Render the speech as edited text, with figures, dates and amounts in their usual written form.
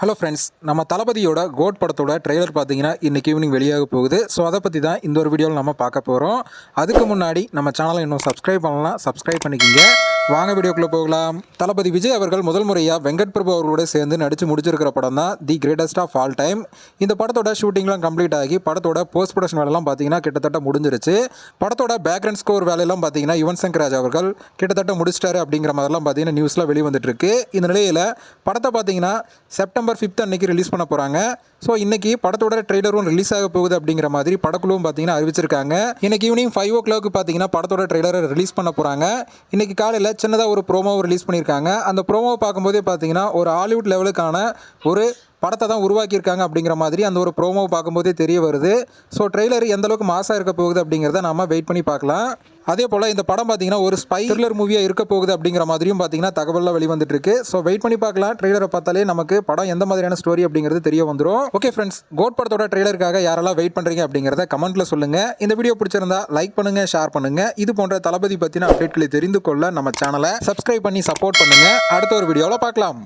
Hello friends, நம்ம தளபதியோட code படத்தோட ட்ரெய்லர் பார்த்தீங்கன்னா இன்றைக்கி ஈவினிங் வெளியாக போகுது. ஸோ அதை பற்றி தான் இந்த ஒரு வீடியோவில் நம்ம பார்க்க போகிறோம். அதுக்கு முன்னாடி நம்ம சேனலை இன்னும் சப்ஸ்கிரைப் பண்ணலாம், சப்ஸ்கிரைப் பண்ணிக்கிங்க. வாங்க வீடியோக்குள்ளே போகலாம். தளபதி விஜய் அவர்கள் முதல் முறையாக வெங்கட் பிரபு அவர்களோட சேர்ந்து நடித்து முடிச்சிருக்கிற படம் தான் the greatest of all time. இந்த படத்தோட ஷூட்டிங்லாம் கம்ப்ளீட் ஆகி படத்தோட போஸ்ட் ப்ரொடக்ஷன் வேலைலாம் பார்த்தீங்கன்னா கிட்டத்தட்ட முடிஞ்சிருச்சு. படத்தோட பேக்ரவுண்ட் ஸ்கோர் வேலையெல்லாம் பார்த்தீங்கன்னா யுவன் சங்கர் ராஜா அவர்கள் கிட்டத்தட்ட முடிச்சிட்டாரு அப்படிங்கிற மாதிரிலாம் பார்த்தீங்கன்னா நியூஸ்லாம் வெளிவந்துட்டு இருக்கு. இந்த நிலையில் படத்தை பார்த்தீங்கன்னா செப்டம்பர் 5 அன்னைக்கு ரிலீஸ் பண்ண போகிறாங்க. ஸோ இன்றைக்கி படத்தோட ட்ரெய்லரும் ரிலீஸ் ஆக போகுது அப்படிங்கிற மாதிரி படக்குழுவும் பார்த்தீங்கன்னா அறிவிச்சிருக்காங்க. இன்றைக்கி ஈவினிங் 5 o'clock பார்த்தீங்கன்னா படத்தோட ட்ரெய்லரை ரிலீஸ் பண்ண போகிறாங்க. இன்றைக்கி காலையில் சின்னதாக ஒரு ப்ரோமோவை ரிலீஸ் பண்ணியிருக்காங்க. அந்த ப்ரோமோவை பார்க்கும்போதே பார்த்தீங்கன்னா ஒரு ஹாலிவுட் லெவலுக்கான ஒரு படத்தை தான் உருவாக்கியிருக்காங்க அப்படிங்கிற மாதிரி அந்த ஒரு ப்ரோமோவை பார்க்கும்போதே தெரிய வருது. ஸோ ட்ரெய்லர் எந்தளவுக்கு மாசாக இருக்க போகுது அப்படிங்கிறத நம்ம வெயிட் பண்ணி பார்க்கலாம். அதே போல் இந்த படம் பார்த்தீங்கன்னா ஒரு ஸ்பை த்ரில்லர் மூவியாக இருக்க போகுது அப்படிங்கிற மாதிரியும் பார்த்தீங்கன்னா தகவலாம் வெளிவந்துட்டு இருக்கு. ஸோ வெயிட் பண்ணி பார்க்கலாம். ட்ரெய்லரை பார்த்தாலே நமக்கு படம் எந்த மாதிரியான ஸ்டோரி அப்படிங்கிறது தெரிய வந்துடும். ஓகே ஃப்ரெண்ட்ஸ், கோட் படத்தோட ட்ரெய்லருக்காக யாரெல்லாம் வெயிட் பண்ணுறீங்க அப்படிங்கிறத கமெண்ட்டில் சொல்லுங்கள். இந்த வீடியோ பிடிச்சிருந்தா லைக் பண்ணுங்கள், ஷேர் பண்ணுங்கள். இது போன்ற தளபதி பற்றின அப்டேட்களை தெரிந்து கொள்ள நம்ம சேனலை சப்ஸ்கிரைப் பண்ணி சப்போர்ட் பண்ணுங்கள். அடுத்த ஒரு வீடியோவில் பார்க்கலாம்.